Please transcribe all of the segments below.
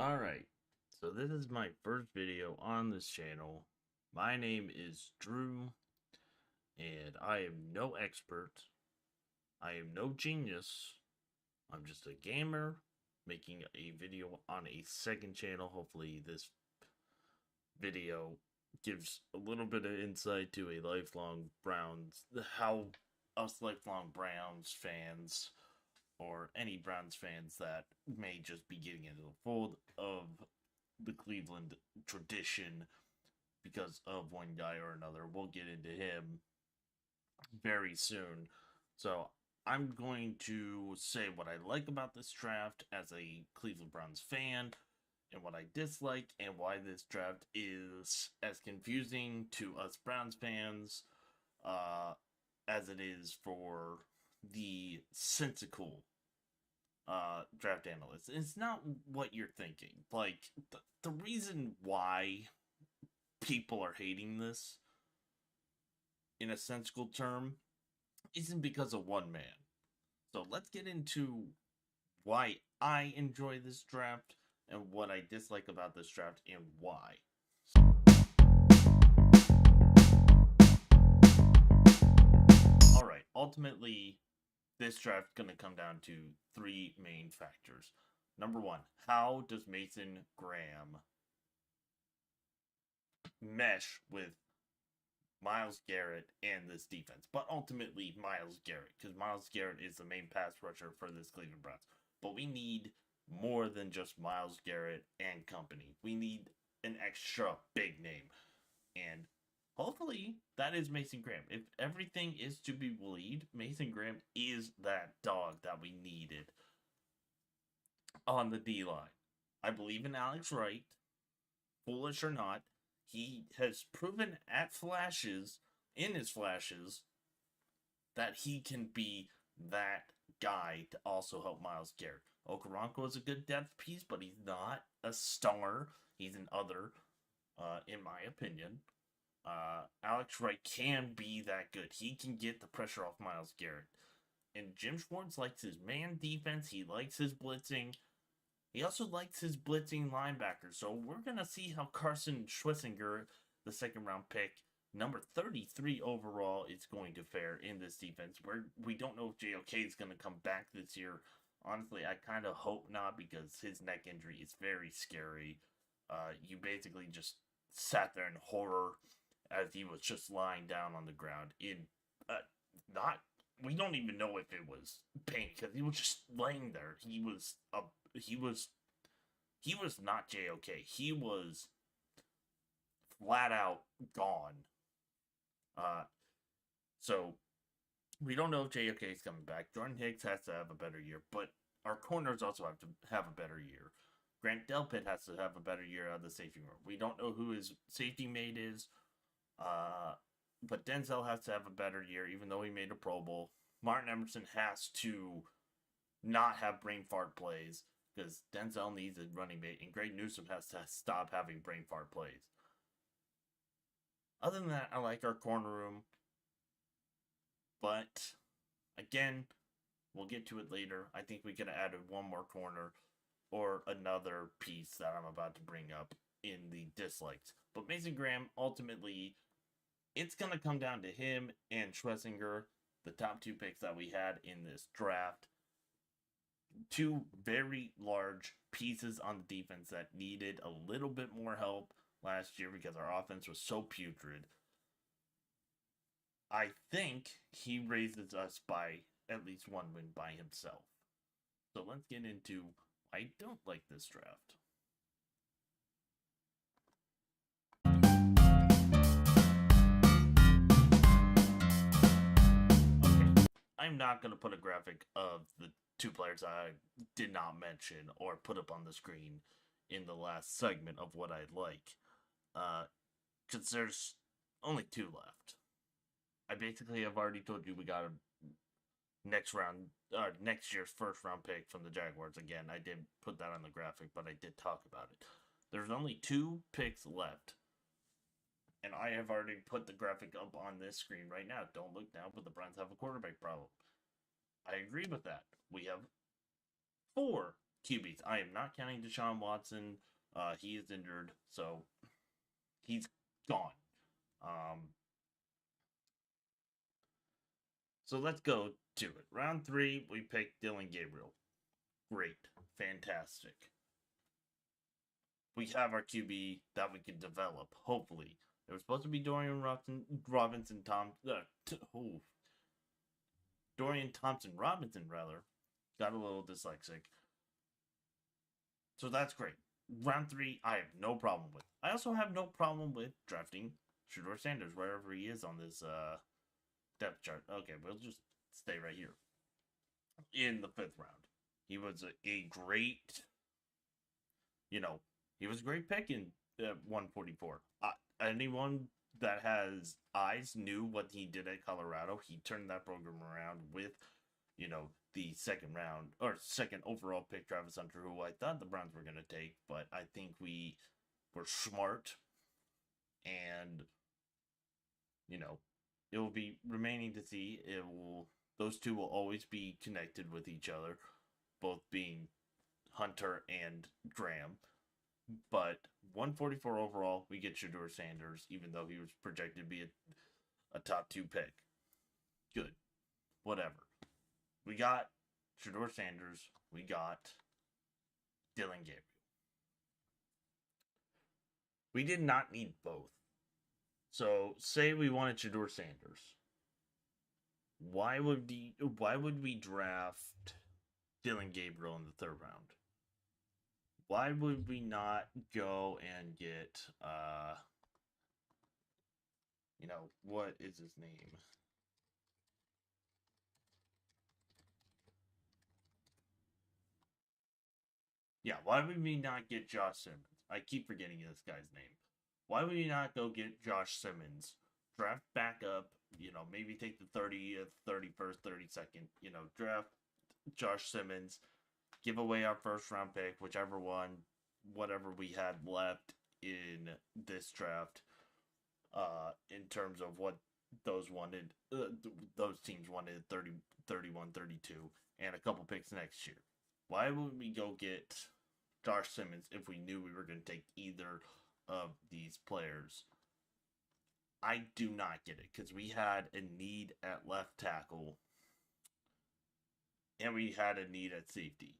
Alright, so this is my first video on this channel. My name is Drew, and I am no expert. I am no genius. I'm just a gamer making a video on a second channel. Hopefully this video gives a little bit of insight to a lifelong Browns, how us lifelong Browns fans or any Browns fans that may just be getting into the fold of the Cleveland tradition because of one guy or another. We'll get into him very soon. So I'm going to say what I like about this draft as a Cleveland Browns fan and what I dislike and why this draft is as confusing to us Browns fans as it is for the sensical draft analysts. It's not what you're thinking. Like, the reason why people are hating this in a sensical term isn't because of one man. So let's get into why I enjoy this draft and what I dislike about this draft and why. Alright, ultimately, this draft is going to come down to three main factors. Number one, how does Mason Graham mesh with Myles Garrett and this defense? But ultimately, Myles Garrett, because Myles Garrett is the main pass rusher for this Cleveland Browns. But we need more than just Myles Garrett and company. We need an extra big name. And hopefully, that is Mason Graham. If everything is to be believed, Mason Graham is that dog that we needed on the D-line. I believe in Alex Wright. Foolish or not, he has proven at flashes, in his flashes, that he can be that guy to also help Myles Garrett. Okoronkwo is a good depth piece, but he's not a star. He's an other, in my opinion. Alex Wright can be that good. He can get the pressure off Myles Garrett. And Jim Schwartz likes his man defense. He likes his blitzing. He also likes his blitzing linebackers. So we're going to see how Carson Schwessinger, the second round pick, number 33 overall, is going to fare in this defense. We don't know if JOK is going to come back this year. Honestly, I kind of hope not because his neck injury is very scary. You basically just sat there in horror as he was just lying down on the ground in we don't even know if it was pain because he was just laying there. He was not JOK. He was flat out gone. So we don't know if JOK is coming back. Jordan Hicks has to have a better year, but our corners also have to have a better year. Grant Delpit has to have a better year out of the safety room. We don't know who his safety mate is. But Denzel has to have a better year, even though he made a Pro Bowl. Martin Emerson has to not have brain fart plays because Denzel needs a running mate, and Greg Newsome has to stop having brain fart plays. Other than that, I like our corner room. But, again, we'll get to it later. I think we could have added one more corner or another piece that I'm about to bring up in the dislikes. But Mason Graham, ultimately, it's going to come down to him and Schwessinger, the top two picks that we had in this draft. Two very large pieces on the defense that needed a little bit more help last year because our offense was so putrid. I think he raises us by at least one win by himself. So let's get into why I don't like this draft. I'm not going to put a graphic of the two players I did not mention or put up on the screen in the last segment of what I'd like. Because there's only two left. I basically have already told you we got a next year's first round pick from the Jaguars. Again, I didn't put that on the graphic, but I did talk about it. There's only two picks left. And I have already put the graphic up on this screen right now. Don't look now, but the Browns have a quarterback problem. I agree with that. We have 4 QBs. I am not counting Deshaun Watson. He is injured, so he's gone. Um, so let's go to it. Round 3, we picked Dylan Gabriel. Great, fantastic. We have our QB that we can develop. Hopefully, it was supposed to be Robinson Dorian Thompson Robinson rather. Got a little dyslexic. So that's great. Round 3, I have no problem with. I also have no problem with drafting Shedeur Sanders wherever he is on this depth chart. Okay, we'll just stay right here. In the 5th round, he was a great, he was a great pick in 144. Anyone that has eyes knew what he did at Colorado. He turned that program around with, the second round or second overall pick, Travis Hunter, who I thought the Browns were going to take, but I think we were smart, and it will be remaining to see. Those two will always be connected with each other, both being Hunter and Graham. But 144 overall, we get Shedeur Sanders, even though he was projected to be a top 2 pick. Good. Whatever. We got Shedeur Sanders. We got Dylan Gabriel. We did not need both. So, say we wanted Shedeur Sanders. Why would we draft Dylan Gabriel in the 3rd round? Why would we not go and get what is his name? Yeah, why would we not get Josh Simmons? I keep forgetting this guy's name. Why would we not go get Josh Simmons? Draft back up, maybe take the 30th, 31st, 32nd, draft Josh Simmons, give away our 1st round pick, whichever one, whatever we had left in this draft, in terms of what those teams wanted 30, 31, 32, and a couple picks next year. Why would we go get Josh Simmons if we knew we were going to take either of these players? I do not get it, because we had a need at left tackle and we had a need at safety.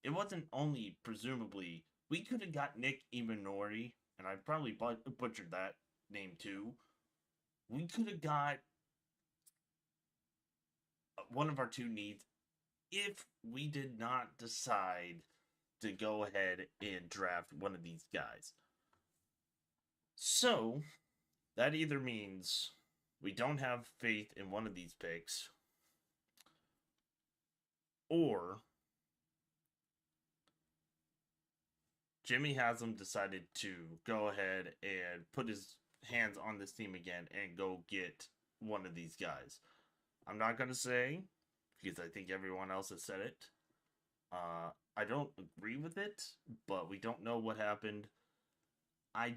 It wasn't only, presumably, we could have got Nick Imanori, and I probably butchered that name too. We could have got one of our 2 needs if we did not decide to go ahead and draft one of these guys. So, that either means we don't have faith in one of these picks, or Jimmy Haslam decided to go ahead and put his hands on this team again and go get one of these guys. I'm not going to say, because I think everyone else has said it. I don't agree with it, but we don't know what happened. I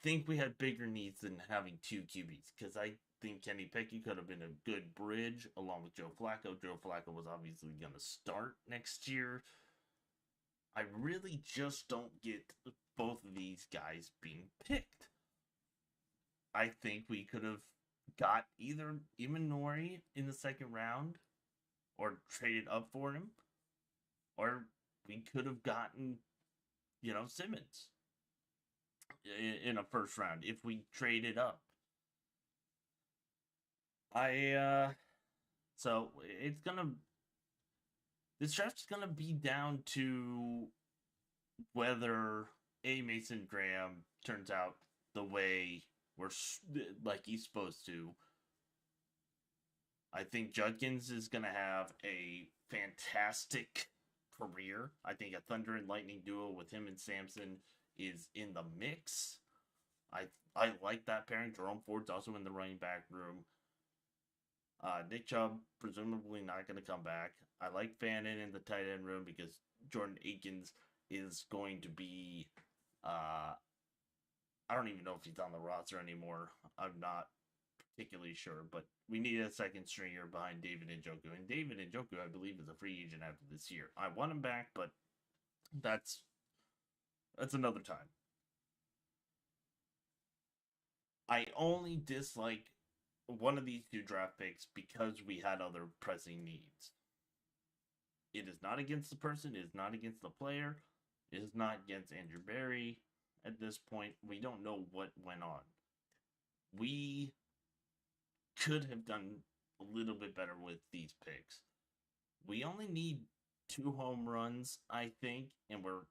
think we had bigger needs than having 2 QBs, because I think Kenny Pickett could have been a good bridge along with Joe Flacco. Joe Flacco was obviously going to start next year. I really just don't get both of these guys being picked. I think we could have got either Imanori in the 2nd round or traded up for him, or we could have gotten, Simmons in a 1st round if we traded up. So this draft's gonna be down to whether Mason Graham turns out the way like he's supposed to. I think Judkins is gonna have a fantastic career. I think a Thunder and Lightning duo with him and Samson is in the mix. I like that pairing. Jerome Ford's also in the running back room. Nick Chubb, presumably not going to come back. I like Fannin in the tight end room because Jordan Akins is going to be... I don't even know if he's on the roster anymore. I'm not particularly sure, but we need a second stringer behind David Njoku. And David Njoku, I believe, is a free agent after this year. I want him back, but that's another time. I only dislike one of these two draft picks because we had other pressing needs. It is not against the person, it is not against the player, it is not against Andrew Berry. At this point, we don't know what went on. We could have done a little bit better with these picks. We only need 2 home runs, I think, and we're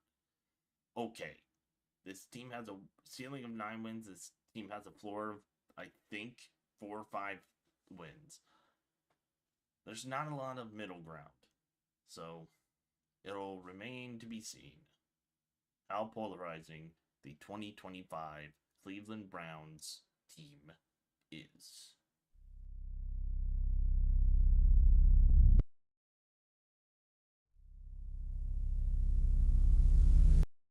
okay. This team has a ceiling of 9 wins. This team has a floor of, I think, 4 or 5 wins. There's not a lot of middle ground. So, it'll remain to be seen how polarizing the 2025 Cleveland Browns team is.